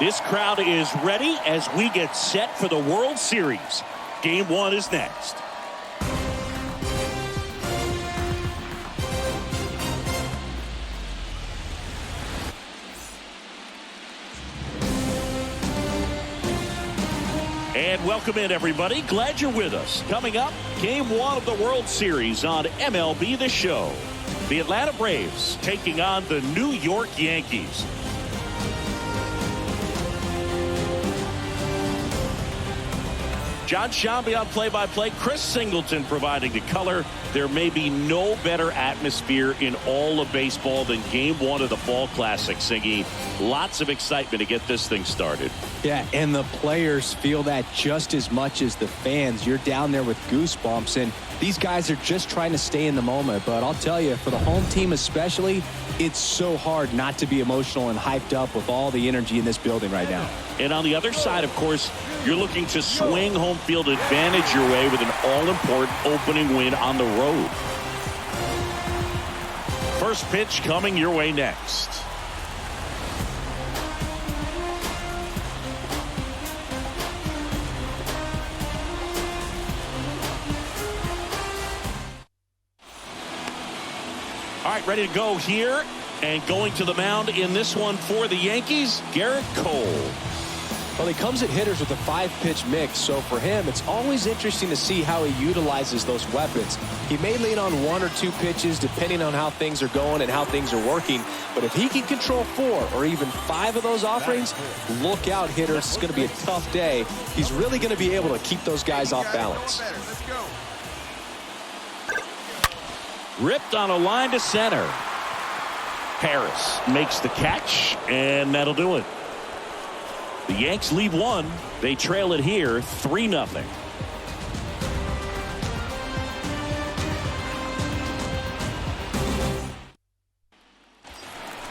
This crowd is ready as we get set for the World Series. Game 1 is next. And welcome in, everybody. Glad you're with us. Coming up, Game 1 of the World Series on MLB The Show. The Atlanta Braves taking on the New York Yankees. John Shambi on play-by-play. Chris Singleton providing the color. There may be no better atmosphere in all of baseball than Game 1 of the Fall Classic, Singy. Lots of excitement to get this thing started. Yeah, and the players feel that just as much as the fans. You're down there with goosebumps, and these guys are just trying to stay in the moment. But I'll tell you, for the home team especially, it's so hard not to be emotional and hyped up with all the energy in this building right now. And on the other side, of course, you're looking to swing home field advantage your way with an all-important opening win on the road. First pitch coming your way next. All right, ready to go here. And going to the mound in this one for the Yankees, Garrett Cole. Well, he comes at hitters with a 5-pitch mix, so for him, it's always interesting to see how he utilizes those weapons. He may lean on 1 or 2 pitches depending on how things are going and how things are working, but if he can control 4 or even 5 of those offerings, look out, hitters. It's going to be a tough day. He's really going to be able to keep those guys off balance. Ripped on a line to center. Harris makes the catch, and that'll do it. The Yanks lead 1. They trail it here 3-0.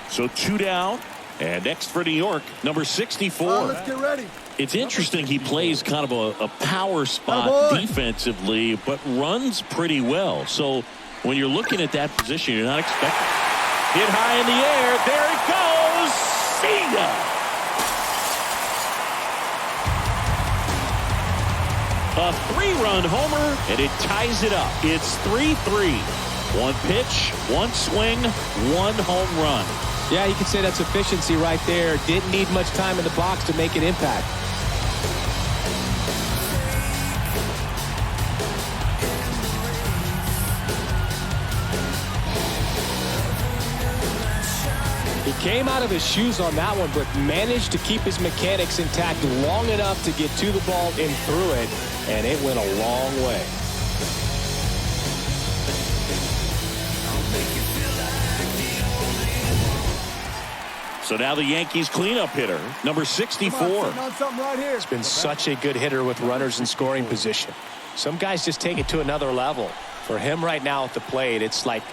So 2 down, and next for New York, number 64. Let's get ready. It's interesting he plays kind of a power spot defensively, but runs pretty well. So when you're looking at that position, you're not expecting. Hit high in the air. There it goes. See ya. A 3-run homer, and it ties it up. It's 3-3. 1 pitch, 1 swing, 1 home run. Yeah, you can say that's efficiency right there. Didn't need much time in the box to make an impact. He came out of his shoes on that one, but managed to keep his mechanics intact long enough to get to the ball and through it, and it went a long way. So now the Yankees cleanup hitter, number 64. He's been such a good hitter with runners in scoring position. Some guys just take it to another level. For him right now at the plate, it's like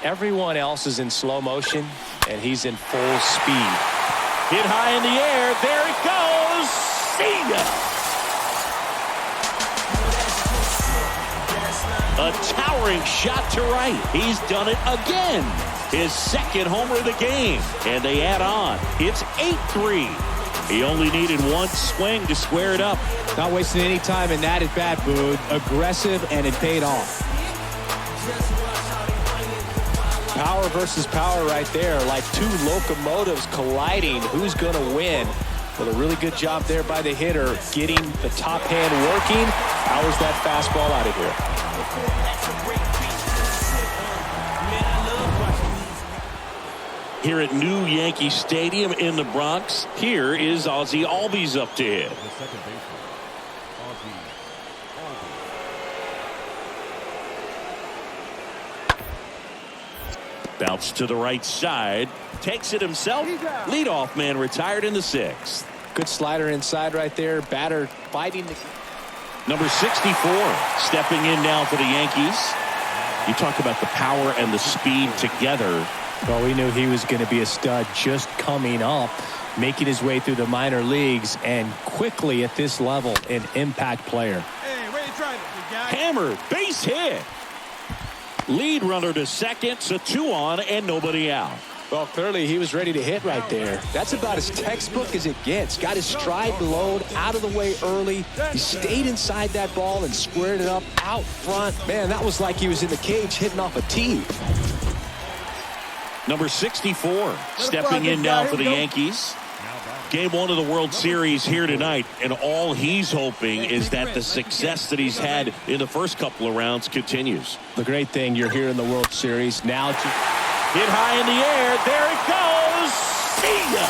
everyone else is in slow motion, and he's in full speed. Hit high in the air. There it goes. See ya. A towering shot to right. He's done it again. His 2nd homer of the game. And they add on. It's 8-3. He only needed 1 swing to square it up. Not wasting any time in that at bat, Boone. Aggressive, and it paid off. Power versus power right there, like 2 locomotives colliding. Who's going to win? Well, a really good job there by the hitter, getting the top hand working. Powers that fastball out of here. Here at New Yankee Stadium in the Bronx, here is Ozzie Albies up to hit. Bounce to the right side. Takes it himself. Leadoff man retired in the 6th. Good slider inside right there. Batter fighting. Number 64 stepping in now for the Yankees. You talk about the power and the speed together. Well, we knew he was going to be a stud just coming up, making his way through the minor leagues, and quickly at this level, an impact player. Hey, where you trying to, big guy? Hammered, base hit. Lead runner to second, so 2 on and nobody out. Well, clearly he was ready to hit right there. That's about as textbook as it gets. Got his stride load out of the way early. He stayed inside that ball and squared it up out front. Man, that was like he was in the cage hitting off a tee. Number 64 stepping in now for the Yankees. Game 1 of the World Series here tonight, and all he's hoping is that the success that he's had in the first couple of rounds continues. The great thing, you're here in the World Series. Now hit high in the air. There it goes. See ya.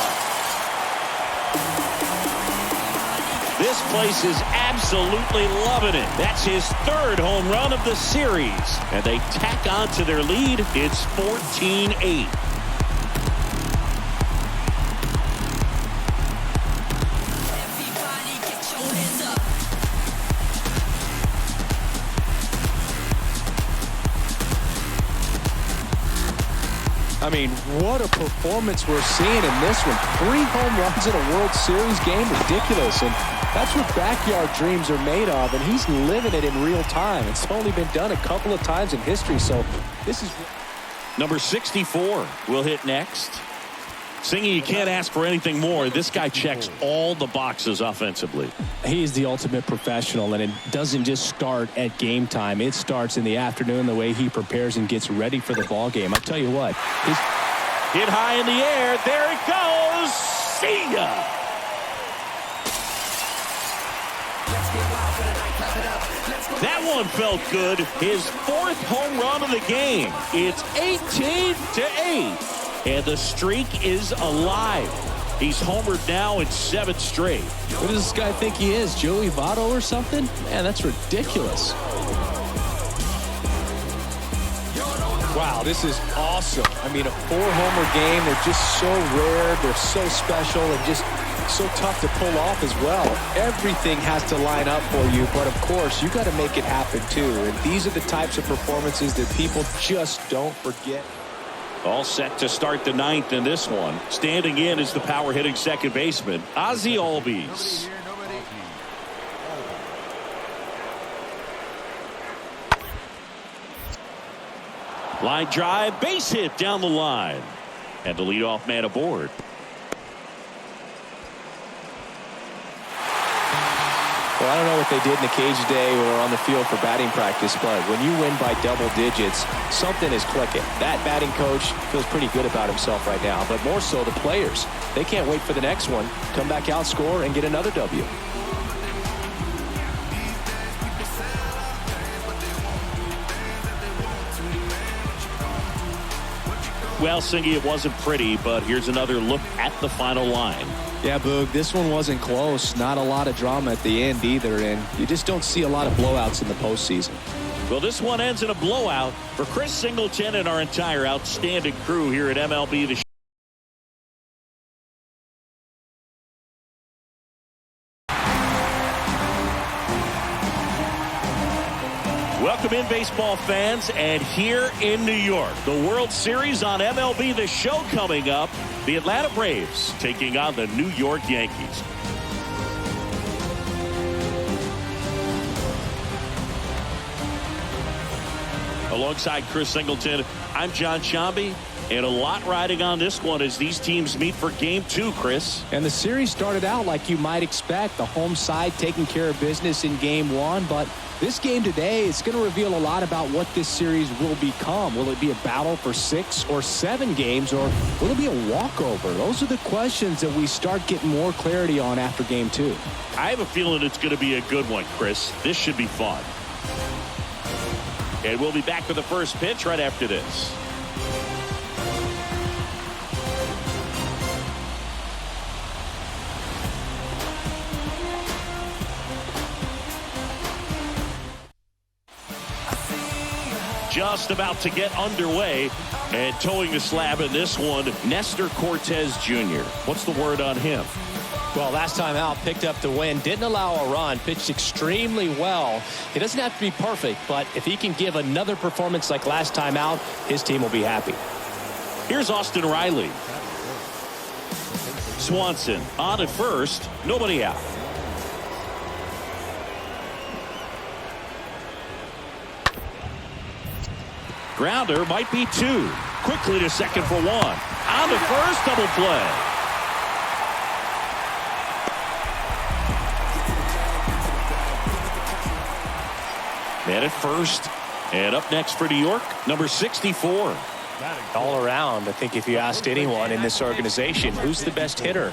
This place is absolutely loving it. That's his 3rd home run of the series. And they tack on to their lead. It's 14-8. I mean, what a performance we're seeing in this one. 3 home runs in a World Series game, ridiculous. And that's what backyard dreams are made of, and he's living it in real time. It's only been done a couple of times in history, so this is... Number 64 will hit next. Singy, you can't ask for anything more. This guy checks all the boxes offensively. He's the ultimate professional, and it doesn't just start at game time. It starts in the afternoon, the way he prepares and gets ready for the ball game. I tell you what, he's hit high in the air. There it goes. See ya. That one felt good. His 4th home run of the game. It's 18-8. And the streak is alive. He's homered now in 7 straight. What does this guy think he is, Joey Votto or something? Man, that's ridiculous. Wow, this is awesome. I mean, a 4-homer game. They're just so rare. They're so special and just so tough to pull off as well. Everything has to line up for you, but of course, you got to make it happen too. And these are the types of performances that people just don't forget. All set to start the 9th in this one. Standing in is the power hitting second baseman, Ozzie Albies. Line drive, base hit down the line. And the leadoff man aboard. Well, I don't know what they did in the cage today or on the field for batting practice, but when you win by double digits, something is clicking. That batting coach feels pretty good about himself right now, but more so the players. They can't wait for the next one. Come back out, score, and get another W. Well, Singy, it wasn't pretty, but here's another look at the final line. Yeah, Boog, this one wasn't close. Not a lot of drama at the end either, and you just don't see a lot of blowouts in the postseason. Well, this one ends in a blowout for Chris Singleton and our entire outstanding crew here at MLB The Show. Welcome in, baseball fans, and here in New York, the World Series on MLB The Show coming up. The Atlanta Braves taking on the New York Yankees. Alongside Chris Singleton, I'm John Shambi, and a lot riding on this one as these teams meet for Game 2, Chris. And the series started out like you might expect, the home side taking care of business in Game 1, but this game today is going to reveal a lot about what this series will become. Will it be a battle for 6 or 7 games, or will it be a walkover? Those are the questions that we start getting more clarity on after Game 2. I have a feeling it's going to be a good one, Chris. This should be fun. And we'll be back with the first pitch right after this. Just about to get underway, and towing the slab in this one, Nestor Cortez Jr. What's the word on him? Well, last time out, picked up the win, didn't allow a run, pitched extremely well. He doesn't have to be perfect, but if he can give another performance like last time out, his team will be happy. Here's Austin Riley. Swanson on at first, nobody out. Grounder might be 2. quickly to second for one. On the first, double play. Man at first. And up next for New York, number 64. All around, I think if you asked anyone in this organization who's the best hitter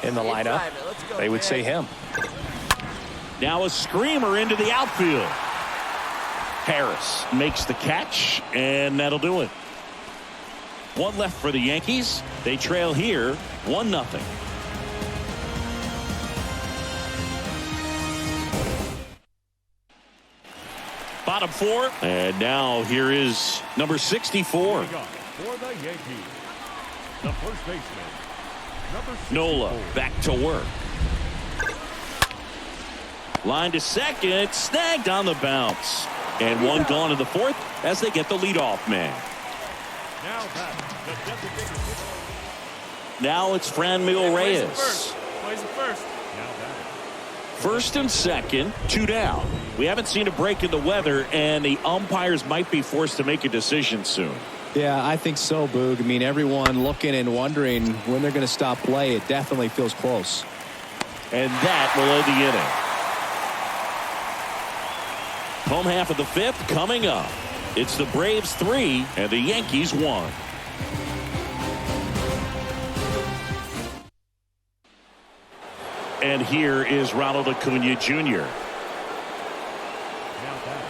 in the lineup, they would say him. Now a screamer into the outfield. Harris makes the catch, and that'll do it. One left for the Yankees. They trail here 1-0. Bottom four, and now here is number 64. For the Yankees, the first baseman, number 64. Nola back to work. Line to second, snagged on the bounce. And one gone in the fourth as they get the leadoff man. Now back, the designated hitter. Now it's Franmil Reyes. Plays it first. Now back. First and second, 2 down. We haven't seen a break in the weather, and the umpires might be forced to make a decision soon. Yeah, I think so, Boog. I mean, everyone looking and wondering when they're going to stop play. It definitely feels close. And that will end the inning. Home half of the fifth coming up. It's the Braves 3 and the Yankees 1. And here is Ronald Acuna Jr. Now back,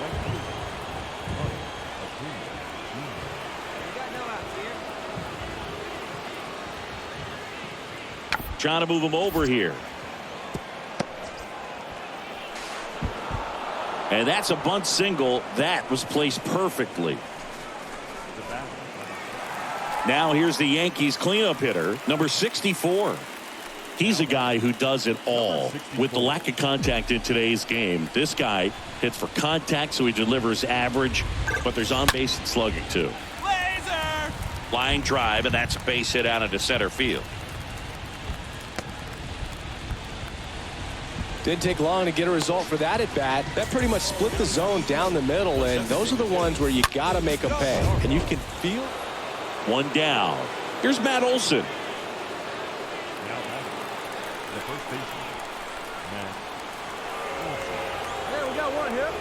right field, Acuna Jr. Trying to move him over here. And that's a bunt single. That was placed perfectly. Now here's the Yankees cleanup hitter, number 64. He's a guy who does it all. With the lack of contact in today's game, this guy hits for contact, so he delivers average, but there's on-base and slugging too. Laser! Line drive, and that's a base hit out into center field. Didn't take long to get a result for that at bat. That pretty much split the zone down the middle, and those are the ones where you got to make them pay. And you can feel. One down. Here's Matt Olson. Now back, the first baseman, Matt Olson. Hey, we got one here.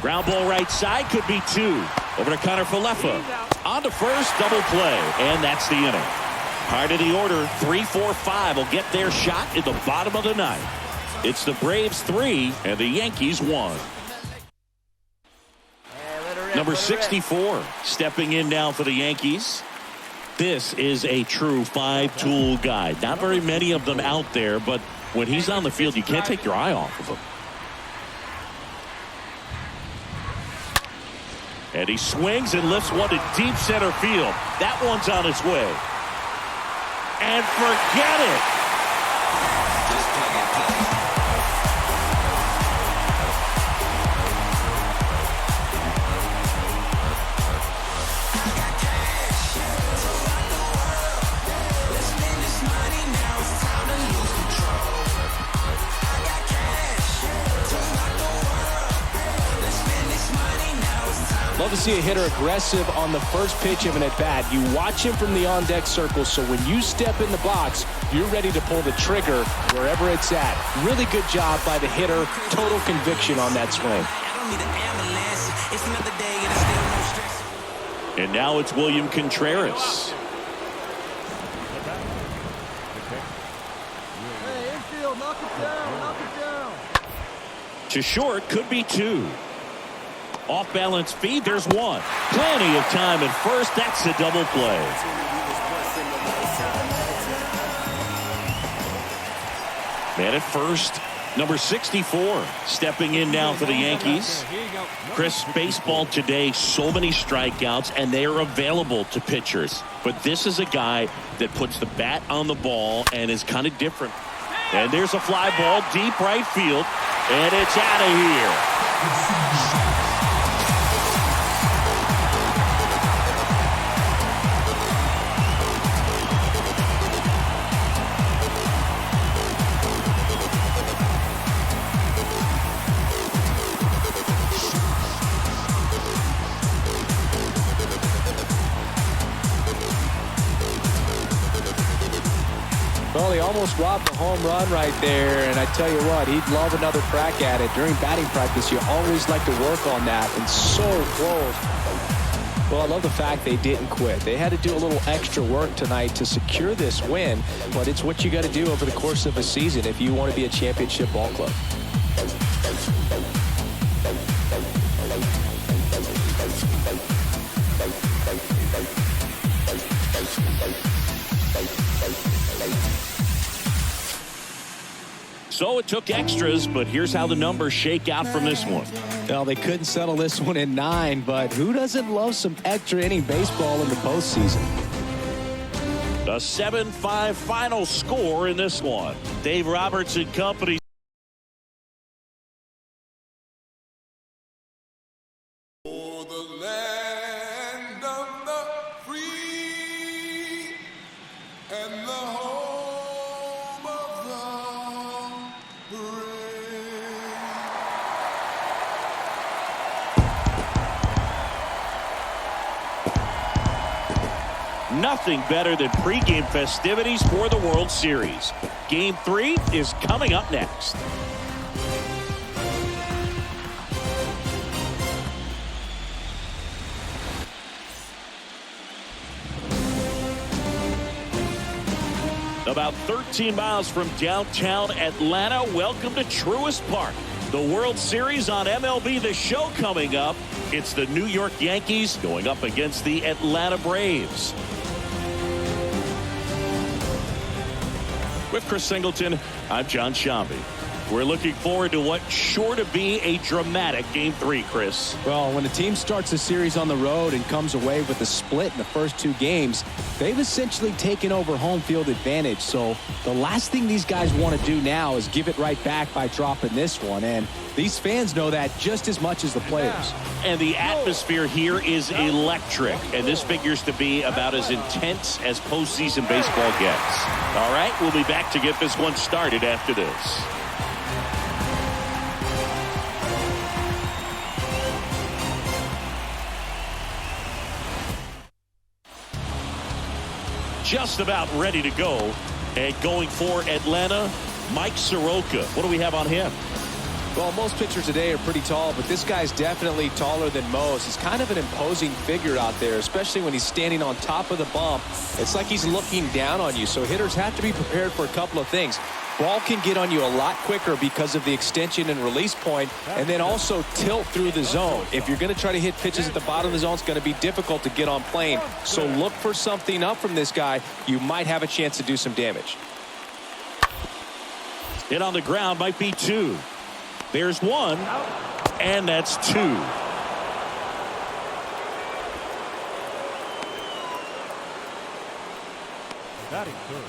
Ground ball right side, could be 2. Over to Connor Falefa. On to first, double play, and that's the inning. Part of the order, 3-4-5 will get their shot in the bottom of the ninth. It's the Braves 3 and the Yankees 1. Number 64 stepping in now for the Yankees. This is a true 5-tool guy. Not very many of them out there, but when he's on the field, you can't take your eye off of him. And he swings and lifts one to deep center field. That one's on its way. And forget it. Love to see a hitter aggressive on the first pitch of an at-bat. You watch him from the on-deck circle, so when you step in the box, you're ready to pull the trigger wherever it's at. Really good job by the hitter. Total conviction on that swing. And now it's William Contreras. Hey, infield, knock it down, knock it down. To short, could be 2. Off balance feed, there's 1. Plenty of time at first. That's a double play. Man at first, number 64 stepping in now for the Yankees. Chris, baseball today, so many strikeouts, and they are available to pitchers. But this is a guy that puts the bat on the ball and is kind of different. And there's a fly ball deep right field, and it's out of here. Well, he almost robbed a home run right there, and I tell you what, he'd love another crack at it. During batting practice, you always like to work on that, and so close. Well, I love the fact they didn't quit. They had to do a little extra work tonight to secure this win, but it's what you got to do over the course of a season if you want to be a championship ball club. So it took extras, but here's how the numbers shake out from this one. Well, they couldn't settle this one in 9, but who doesn't love some extra inning baseball in the postseason? A 7-5 final score in this one. Dave Roberts and company. For the land of the free and the home of the brave. Nothing better than pregame festivities for the World Series. Game 3 is coming up next. About 13 miles from downtown Atlanta, welcome to Truist Park. The World Series on MLB The Show coming up. It's the New York Yankees going up against the Atlanta Braves. With Chris Singleton, I'm John Shambi. We're looking forward to what's sure to be a dramatic Game 3, Chris. Well, when a team starts a series on the road and comes away with a split in the first 2 games, they've essentially taken over home field advantage. So the last thing these guys want to do now is give it right back by dropping this one. And these fans know that just as much as the players. And the atmosphere here is electric. And this figures to be about as intense as postseason baseball gets. All right, we'll be back to get this one started after this. Just about ready to go. And going for Atlanta, Mike Soroka. What do we have on him? Well, most pitchers today are pretty tall, but this guy's definitely taller than most. He's kind of an imposing figure out there, especially when he's standing on top of the bump. It's like he's looking down on you, so hitters have to be prepared for a couple of things. Ball can get on you a lot quicker because of the extension and release point, and then also tilt through the zone. If you're going to try to hit pitches at the bottom of the zone, it's going to be difficult to get on plane. So look for something up from this guy. You might have a chance to do some damage. Hit on the ground might be 2. There's 1, and that's 2. Batting third.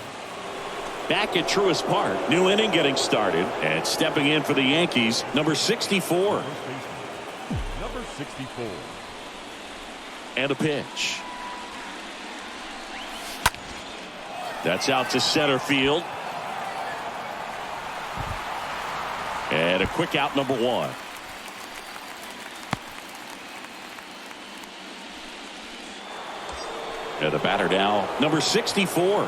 Back at Truist Park, new inning getting started, and stepping in for the Yankees, number 64. Number 64. And a pitch. That's out to center field. And a quick out, number 1. And the batter now, number 64.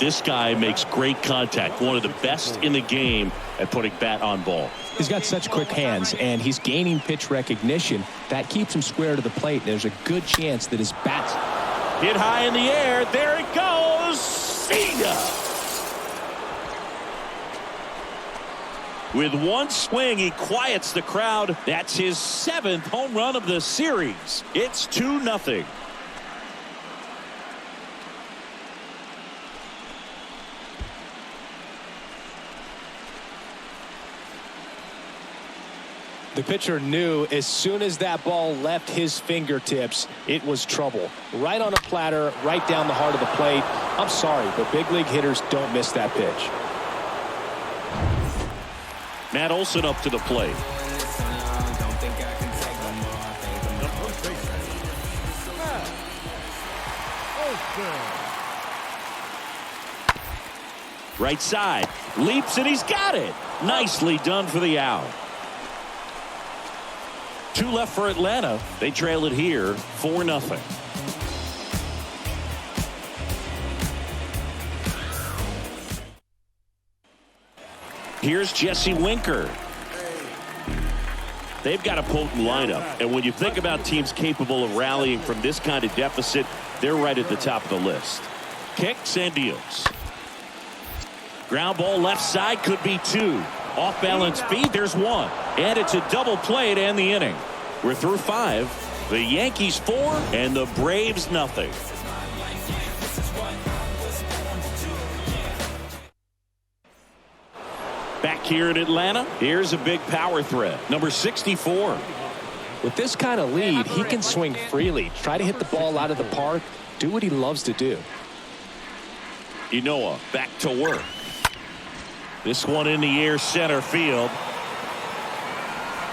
This guy makes great contact. One of the best in the game at putting bat on ball. He's got such quick hands, and he's gaining pitch recognition. That keeps him square to the plate. There's a good chance that his bat's hit high in the air. There it goes. See ya. With one swing, he quiets the crowd. That's his 7th home run of the series. It's 2-0. The pitcher knew as soon as that ball left his fingertips, it was trouble. Right on a platter, right down the heart of the plate. I'm sorry, but big league hitters don't miss that pitch. Matt Olson up to the plate. The first baseman, Matt Olson. Right side. Leaps and he's got it. Nicely done for the out. 2 left for Atlanta. They trail it here 4-0. Here's Jesse Winker. They've got a potent lineup, and when you think about teams capable of rallying from this kind of deficit, they're right at the top of the list. Kicks and deals. Ground ball left side, could be 2. Off balance feed, there's 1. And it's a double play to end the inning. We're through 5. The Yankees 4 and the Braves nothing. Back here in Atlanta, here's a big power threat. Number 64. With this kind of lead, he can swing freely, try to hit the ball out of the park, do what he loves to do. Inoa back to work. This one in the air, center field.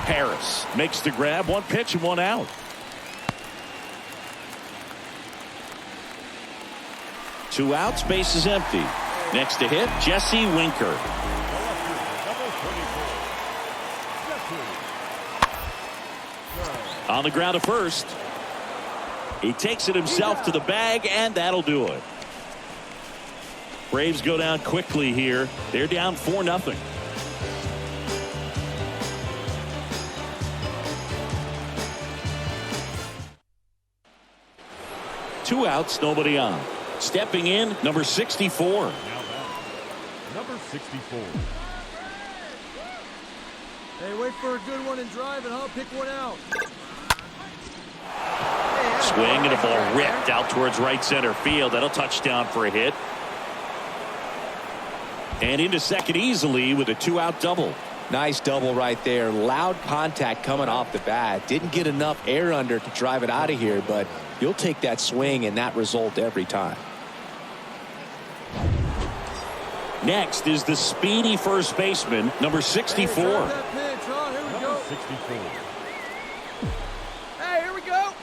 Harris makes the grab. 1 pitch and 1 out. Two outs, base is empty. Next to hit, Jesse Winker. On the ground to first. He takes it himself to the bag, and that'll do it. Braves go down quickly here. They're down 4-0. Two outs, nobody on. Stepping in, number 64. Number 64. Hey, wait for a good one and drive, and I'll pick one out. Swing and a ball ripped out towards right center field. That'll touchdown for a hit. And into second easily with a 2-out double. Nice double right there. Loud contact coming off the bat. Didn't get enough air under to drive it out of here, but you'll take that swing and that result every time. Next is the speedy first baseman, number 64. Hey, that pitch, huh? Here we go. 64. Hey, here we go.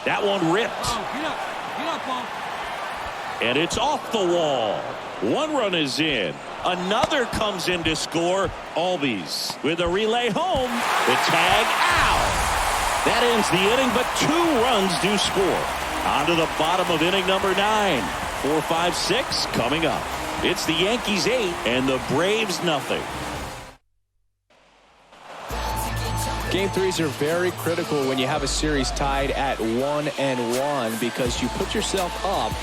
That one ripped. Oh, get up, Paul. And it's off the wall. 1 run is in. Another comes in to score. Albies with a relay home. The tag out. That ends the inning, but 2 runs do score. On to the bottom of inning number 9. 4, 5, 6 coming up. It's the Yankees 8 and the Braves nothing. Game 3s are very critical when you have a series tied at 1-1 because you put yourself up.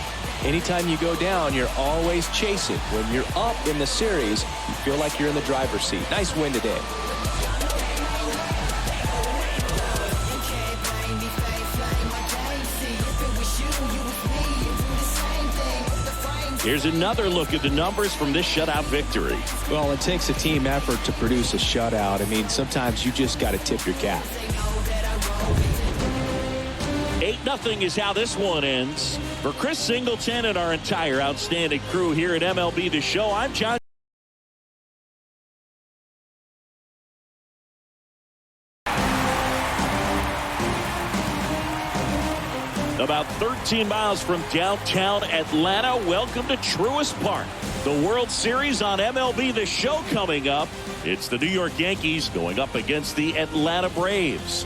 Anytime you go down, you're always chasing. When you're up in the series, you feel like you're in the driver's seat. Nice win today. Here's another look at the numbers from this shutout victory. Well, it takes a team effort to produce a shutout. I mean, sometimes you just got to tip your cap. 8-0 is how this one ends. For Chris Singleton and our entire outstanding crew here at MLB The Show, I'm John. About 13 miles from downtown Atlanta, welcome to Truist Park. The World Series on MLB The Show coming up. It's the New York Yankees going up against the Atlanta Braves.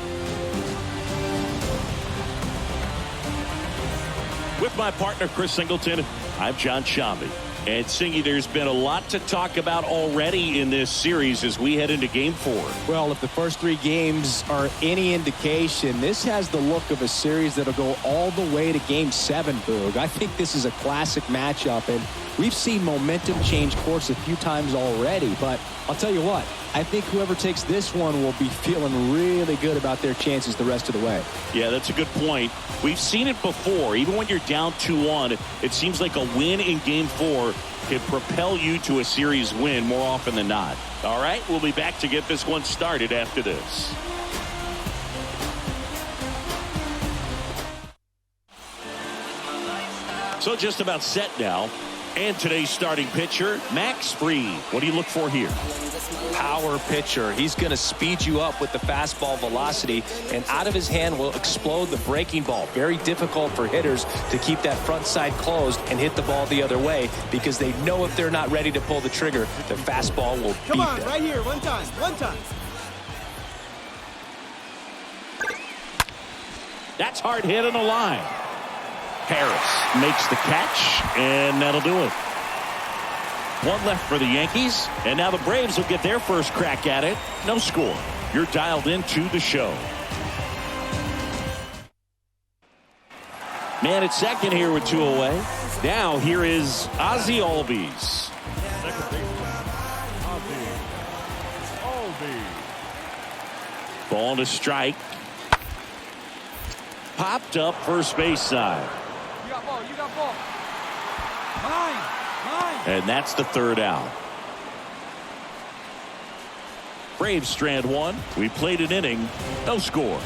With my partner, Chris Singleton, I'm John Shambi. And Singy, there's been a lot to talk about already in this series as we head into Game 4. Well, if the first 3 games are any indication, this has the look of a series that'll go all the way to Game 7, Boog. I think this is a classic matchup, and we've seen momentum change course a few times already. But I'll tell you what, I think whoever takes this one will be feeling really good about their chances the rest of the way. Yeah, that's a good point. We've seen it before. Even when you're down 2-1, it seems like a win in Game 4 can propel you to a series win more often than not. All right, we'll be back to get this one started after this. So just about set now. And today's starting pitcher, Max Fried. What do you look for here? Power pitcher. He's going to speed you up with the fastball velocity, and out of his hand will explode the breaking ball. Very difficult for hitters to keep that front side closed and hit the ball the other way because they know if they're not ready to pull the trigger, the fastball will beat them. Come on, right here, one time. That's hard hit on the line. Harris makes the catch, and that'll do it. One left for the Yankees, and now the Braves will get their first crack at it. No score. You're dialed into the show. Man at second here with 2 away. Now here is Ozzie Albies. Second baseman, Ozzie. Ball to strike. Popped up first base side. You got ball. You got ball. Mine. And that's the third out. Braves strand one. We played an inning. No score.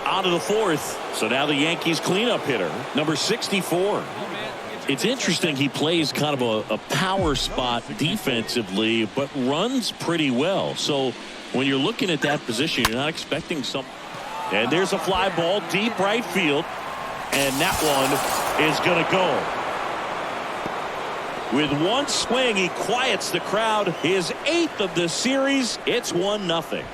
On to the fourth. So now the Yankees cleanup hitter, number 64. It's interesting he plays kind of a power spot defensively, but runs pretty well. So when you're looking at that position, you're not expecting something. And there's a fly ball deep right field. And that one is going to go. With one swing, he quiets the crowd. His 8th of the series. It's 1-0.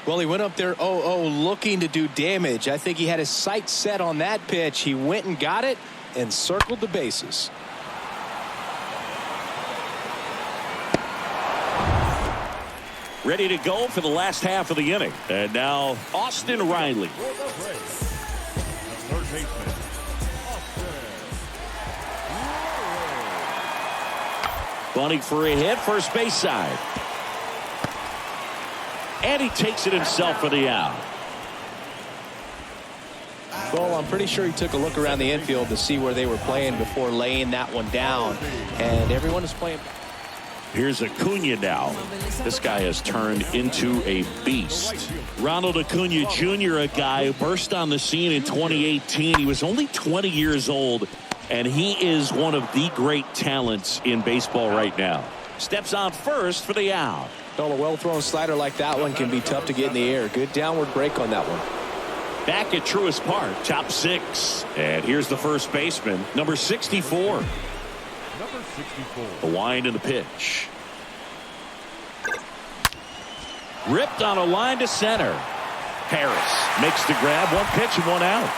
Well, he went up there 0-0 looking to do damage. I think he had his sights set on that pitch. He went and got it and circled the bases. Ready to go for the last half of the inning. And now Austin Riley. For the Braves, the third baseman, Austin. Bunting for a hit, first base side. And he takes it himself for the out. Well, I'm pretty sure he took a look around the infield to see where they were playing before laying that one down. And everyone is playing. Here's Acuna now. This guy has turned into a beast. Ronald Acuna Jr., a guy who burst on the scene in 2018. He was only 20 years old, and he is one of the great talents in baseball right now. Steps on first for the out. Well, a well-thrown slider like that one can be tough to get in the air. Good downward break on that one. Back at Truist Park, top 6. And here's the first baseman, number 64. Number 64. The wind and the pitch. Ripped on a line to center. Harris makes the grab. One pitch and one out.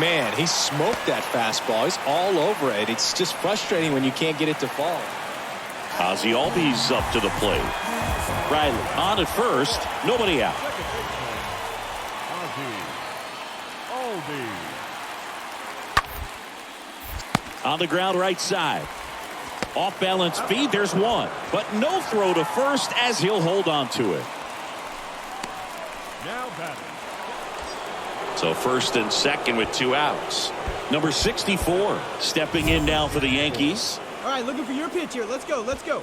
Man, he smoked that fastball. He's all over it. It's just frustrating when you can't get it to fall. Ozzie Albies up to the plate. Riley on at first. Nobody out. Second baseman, Ozzie. On the ground right side. Off balance feed. There's one. But no throw to first as he'll hold on to it. Now batting. So first and second with 2 outs. Number 64 stepping in now for the Yankees. All right, looking for your pitch here. Let's go. Let's go.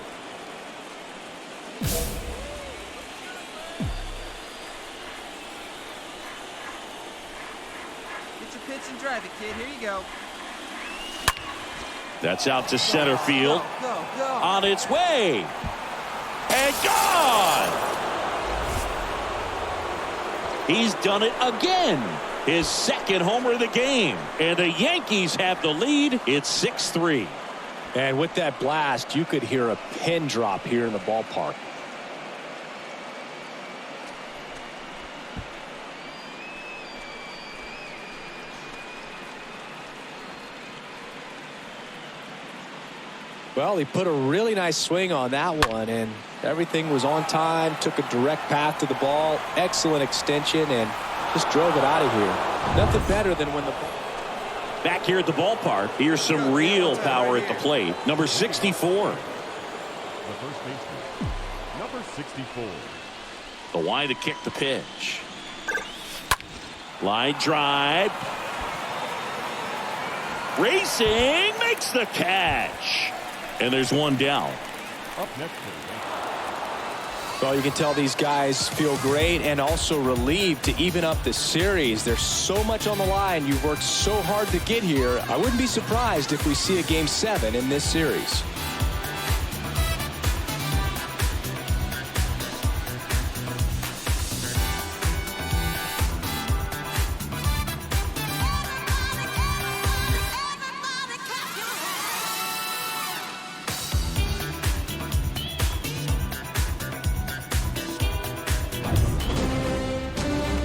Get your pitch and drive it, kid. Here you go. That's out to center field. Go. On its way. And gone. He's done it again. His second homer of the game. And the Yankees have the lead. It's 6-3. And with that blast, you could hear a pin drop here in the ballpark. Well, he put a really nice swing on that one, and everything was on time, took a direct path to the ball, excellent extension, and just drove it out of here. Nothing better than when the ball... Back here at the ballpark, here's some real power at the plate. Number 64. The first baseman, number 64. The wind to kick the pitch. Line drive. Racing makes the catch. And there's one down. Up next. Well, you can tell these guys feel great and also relieved to even up the series. There's so much on the line. You've worked so hard to get here. I wouldn't be surprised if we see a Game 7 in this series.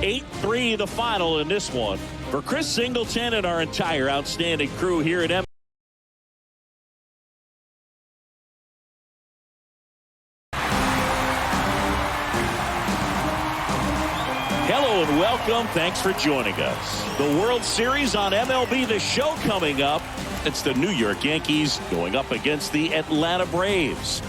8-3 the final in this one. For Chris Singleton and our entire outstanding crew here at MLB. Hello and welcome. Thanks for joining us. The World Series on MLB The Show coming up. It's the New York Yankees going up against the Atlanta Braves.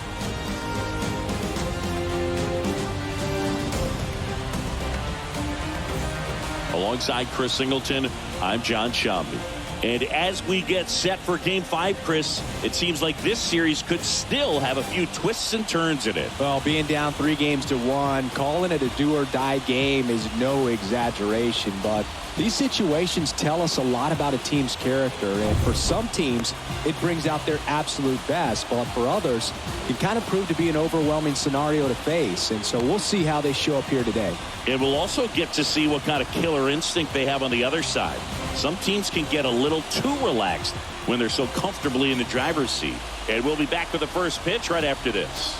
Alongside Chris Singleton, I'm John Shambi. And as we get set for Game 5, Chris, it seems like this series could still have a few twists and turns in it. Well, being down 3-1, calling it a do-or-die game is no exaggeration, but these situations tell us a lot about a team's character, and for some teams, it brings out their absolute best, but for others, it kind of proved to be an overwhelming scenario to face, and so we'll see how they show up here today. And we'll also get to see what kind of killer instinct they have on the other side. Some teams can get a little too relaxed when they're so comfortably in the driver's seat. And we'll be back with the first pitch right after this.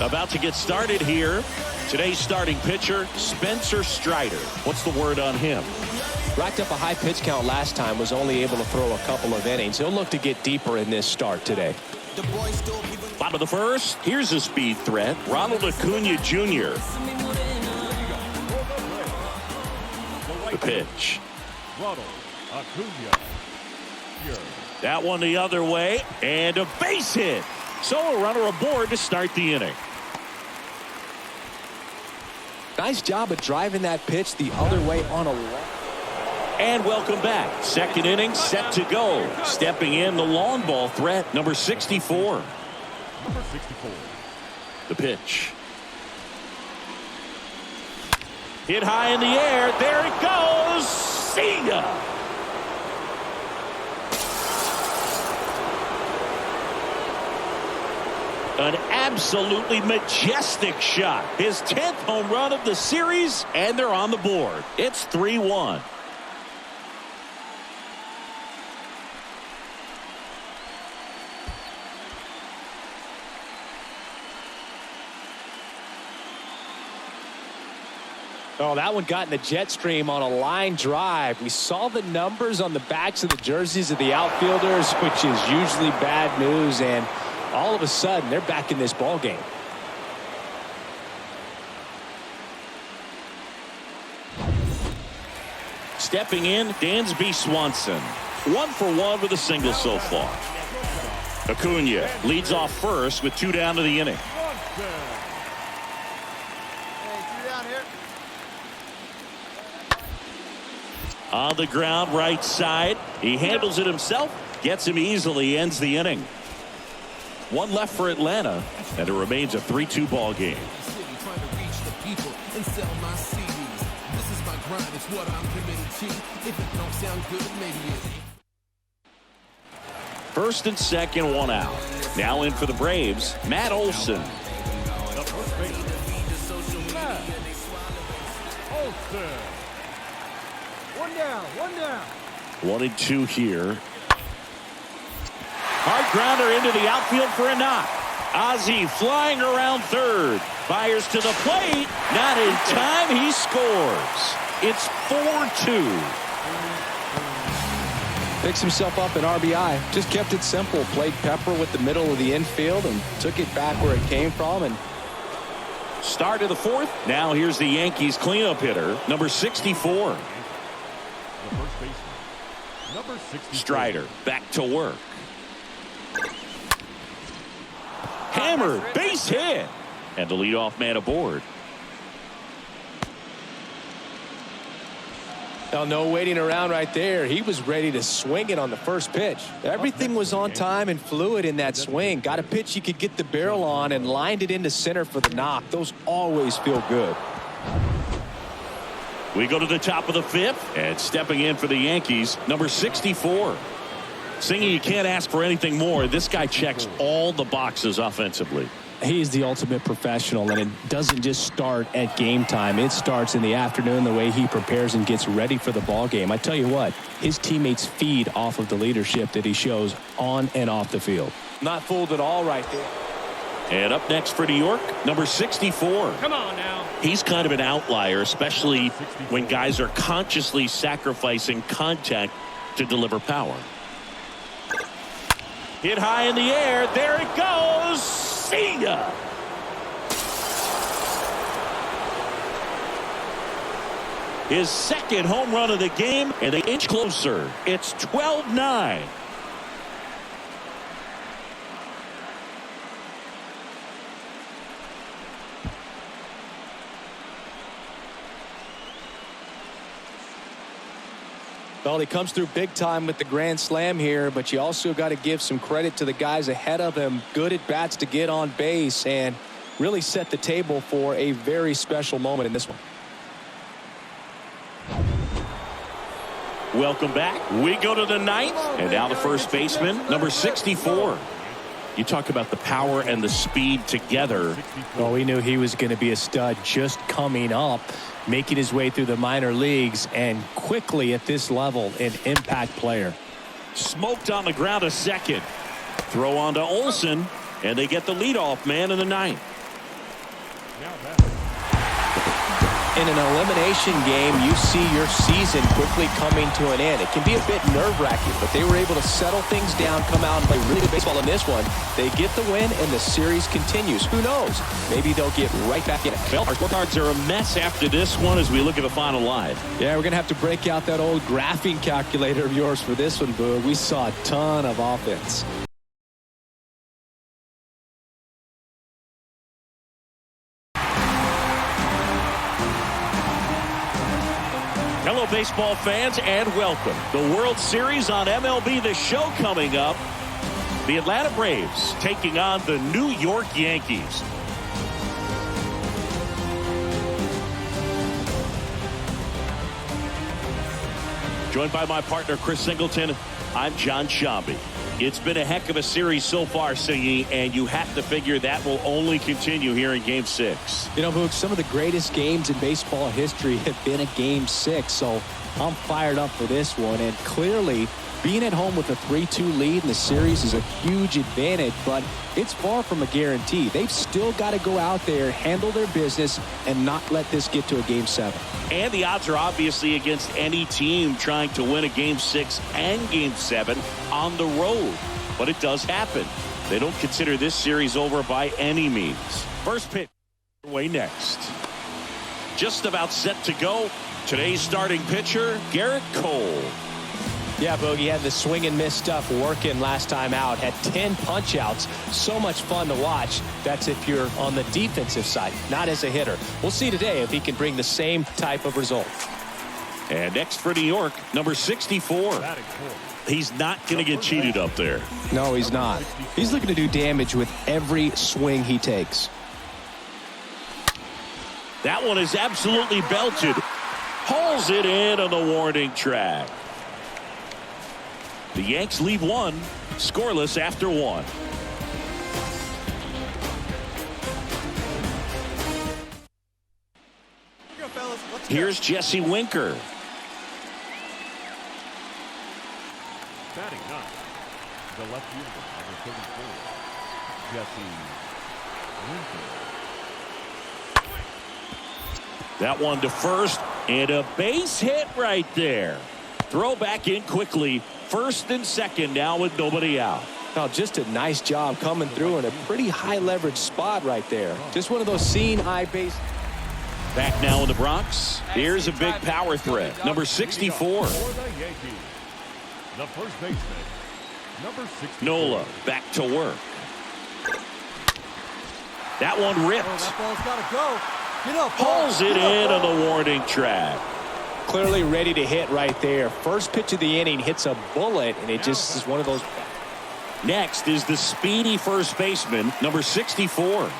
About to get started here. Today's starting pitcher, Spencer Strider. What's the word on him? Racked up a high pitch count last time, was only able to throw a couple of innings. He'll look to get deeper in this start today. Bottom of the first, here's a speed threat, Ronald Acuna Jr. The pitch. Ronald Acuna. That one the other way, and a base hit. So a runner aboard to start the inning. Nice job of driving that pitch the other way on a walk. And welcome back. Second inning set to go. Stepping in the long ball threat, number 64. Number 64. The pitch. Hit high in the air. There it goes. See ya. An absolutely majestic shot. His 10th home run of the series, and they're on the board. It's 3-1. Oh, that one got in the jet stream on a line drive. We saw the numbers on the backs of the jerseys of the outfielders, which is usually bad news, and all of a sudden they're back in this ball game. Stepping in, Dansby Swanson. 1 for 1 with a single so far. Acuna leads off first with 2 down to the inning. On the ground, right side. He handles it himself, gets him easily, ends the inning. 1 left for Atlanta, and it remains a 3-2 ball game. First and second, 1 out. Now in for the Braves, Matt Olson. The first baseman, Matt Olson. 1 down, 1 down. 1-2 here. Hard grounder into the outfield for a knock. Ozzie flying around third. Fires to the plate. Not in time. He scores. It's 4-2. Picks himself up an RBI. Just kept it simple. Played pepper with the middle of the infield and took it back where it came from. And start of the 4th. Now here's the Yankees cleanup hitter, number 64. The first baseman, number 64. Strider back to work. Hammered, base hit. And the leadoff man aboard. Now, no waiting around right there. He was ready to swing it on the first pitch. Everything was on time and fluid in that swing. Got a pitch he could get the barrel on and lined it into center for the knock. Those always feel good. We go to the top of the 5th, and stepping in for the Yankees, number 64. Singy, you can't ask for anything more. This guy checks all the boxes offensively. He is the ultimate professional, and it doesn't just start at game time. It starts in the afternoon, the way he prepares and gets ready for the ball game. I tell you what, his teammates feed off of the leadership that he shows on and off the field. Not fooled at all right there. And up next for New York, number 64. Come on now. He's kind of an outlier, especially when guys are consciously sacrificing contact to deliver power. Hit high in the air. There it goes. See ya. His second home run of the game, and they inch closer. It's 12-9. Well, he comes through big time with the grand slam here, but you also got to give some credit to the guys ahead of him. Good at bats to get on base and really set the table for a very special moment in this one. Welcome back. We go to the ninth, and now the first baseman, number 64. You talk about the power and the speed together. Well, we knew he was going to be a stud just coming up, making his way through the minor leagues, and quickly at this level, an impact player. Smoked on the ground a second. Throw on to Olsen, and they get the leadoff man in the ninth. In an elimination game, you see your season quickly coming to an end. It can be a bit nerve-wracking, but they were able to settle things down, come out and play really good baseball in this one. They get the win, and the series continues. Who knows? Maybe they'll get right back in it. Well, our scorecards are a mess after this one as we look at the final line. Yeah, we're going to have to break out that old graphing calculator of yours for this one, Boog. We saw a ton of offense. Hello, baseball fans, and welcome. The World Series on MLB The Show coming up. The Atlanta Braves taking on the New York Yankees. Joined by my partner, Chris Singleton, I'm John Shambi. It's been a heck of a series so far, Singy, and you have to figure that will only continue here in Game 6. You know, Boog, some of the greatest games in baseball history have been a Game 6, so I'm fired up for this one. And clearly, being at home with a 3-2 lead in the series is a huge advantage, but it's far from a guarantee. They've still got to go out there, handle their business, and not let this get to a Game 7. And the odds are obviously against any team trying to win a Game 6 and Game 7 on the road. But it does happen. They don't consider this series over by any means. First pitch way next. Just about set to go. Today's starting pitcher, Garrett Cole. Yeah, Bogey had the swing and miss stuff working last time out. Had 10 punch outs. So much fun to watch. That's if you're on the defensive side, not as a hitter. We'll see today if he can bring the same type of result. And next for New York, number 64. He's not going to get cheated up there. No, he's not. He's looking to do damage with every swing he takes. That one is absolutely belted. Hauls it in on the warning track. The Yanks leave one, scoreless after one. Here's Jesse Winker. Batting ninth, the left fielder, number 34, Jesse Winker. That one to first, and a base hit right there. Throw back in quickly. First and second now with nobody out. Oh, just a nice job coming through in a pretty high leverage spot right there. Just one of those seeing eye base. Back now in the Bronx. Here's a big power threat. Number 64. For the Yankees, the first baseman, number 64. Nola back to work. That one ripped. Oh, that ball's got to go. Get up. Pulls it in on the warning track. Clearly ready to hit right there. First pitch of the inning hits a bullet, and it just is one of those. Next is the speedy first baseman, number 64.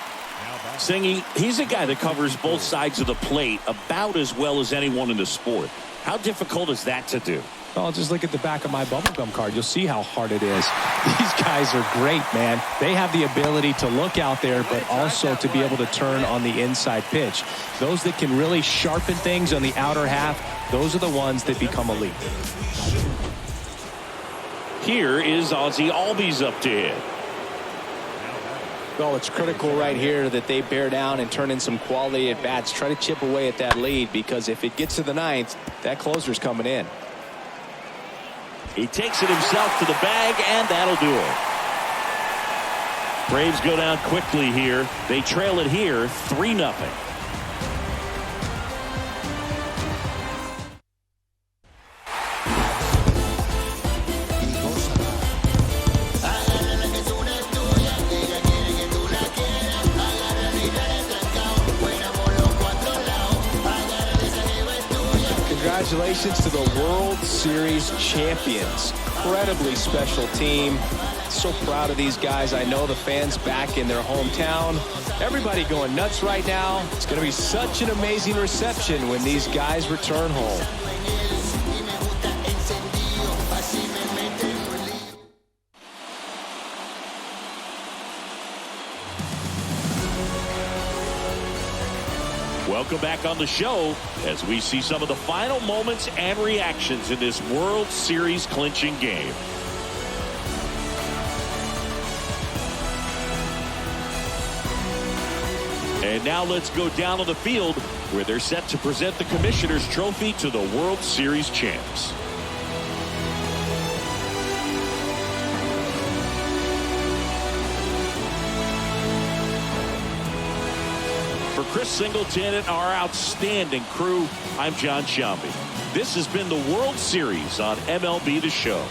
Singy, he's a guy that covers both sides of the plate about as well as anyone in the sport. How difficult is that to do? Oh, just look at the back of my bubblegum card. You'll see how hard it is. These guys are great, man. They have the ability to look out there, but also to be able to turn on the inside pitch. Those that can really sharpen things on the outer half, those are the ones that become elite. Here is Ozzie Albies up to hit. Well, it's critical right here that they bear down and turn in some quality at bats. Try to chip away at that lead, because if it gets to the ninth, that closer's coming in. He takes it himself to the bag, and that'll do it. Braves go down quickly here. They trail it here 3-0. Congratulations to the World Series champions. Incredibly special team. So proud of these guys. I know the fans back in their hometown. Everybody going nuts right now. It's going to be such an amazing reception when these guys return home. Welcome back on the show as we see some of the final moments and reactions in this World Series clinching game. And now let's go down on the field where they're set to present the Commissioner's Trophy to the World Series champs. For Chris Singleton and our outstanding crew, I'm John Shambi. This has been the World Series on MLB The Show.